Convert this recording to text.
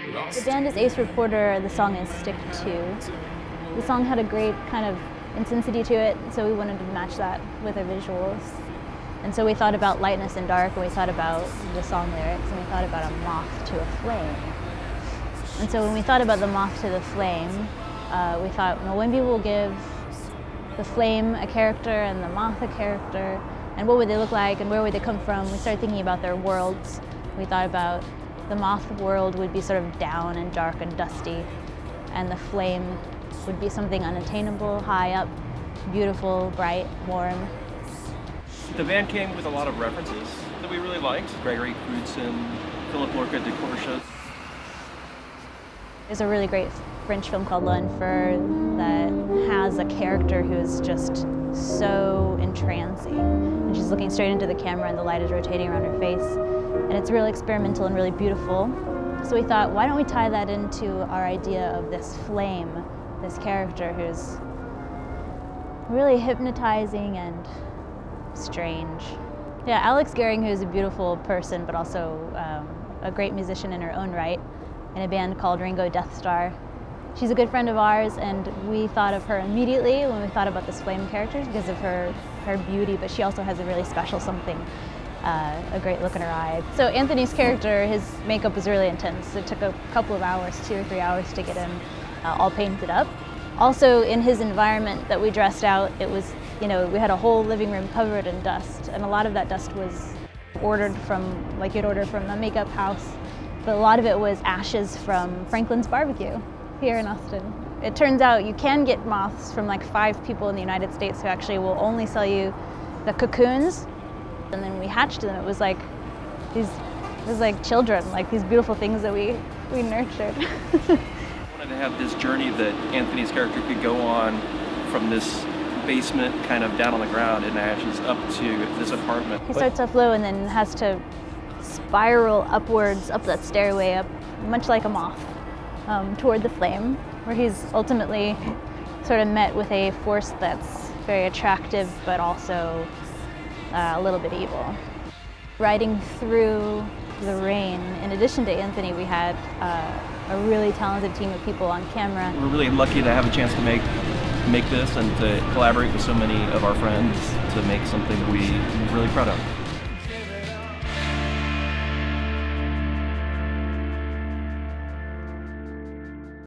The band is Ace Reporter, the song is Stick 2. The song had a great kind of intensity to it, so we wanted to match that with our visuals. And so we thought about lightness and dark, and we thought about the song lyrics, and we thought about a moth to a flame. And so when we thought about the moth to the flame, we thought, well, maybe we'll give the flame a character and the moth a character, and what would they look like and where would they come from? We started thinking about their worlds. We thought about the moth world would be sort of down and dark and dusty, and the flame would be something unattainable, high up, beautiful, bright, warm. The band came with a lot of references that we really liked. Gregory Crewdson, Philip Lorca de Courcelles. There's a really great French film called L'Enfer that has a character who is just so entrancing. And she's looking straight into the camera and the light is rotating around her face. And it's really experimental and really beautiful. So we thought, why don't we tie that into our idea of this flame, this character who's really hypnotizing and strange. Yeah, Alex Gehring, who's a beautiful person, but also a great musician in her own right, in a band called Ringo Death Star. She's a good friend of ours, and we thought of her immediately when we thought about this flame character because of her beauty, but she also has a really special something, a great look in her eye. So Anthony's character, his makeup was really intense. It took a couple of hours, 2 or 3 hours to get him all painted up. Also, in his environment that we dressed out, it was, we had a whole living room covered in dust, and a lot of that dust was ordered from, like you'd order from a makeup house, but a lot of it was ashes from Franklin's Barbecue here in Austin. It turns out you can get moths from like 5 people in the United States who actually will only sell you the cocoons, and then we hatched them. It was like children, like these beautiful things that we nurtured. To have this journey that Anthony's character could go on from this basement kind of down on the ground in ashes up to this apartment. He starts off low and then has to spiral upwards up that stairway up, much like a moth, toward the flame, where he's ultimately sort of met with a force that's very attractive but also a little bit evil. Riding through the rain, in addition to Anthony, we had a really talented team of people on camera. We're really lucky to have a chance to make this and to collaborate with so many of our friends to make something we're really proud of.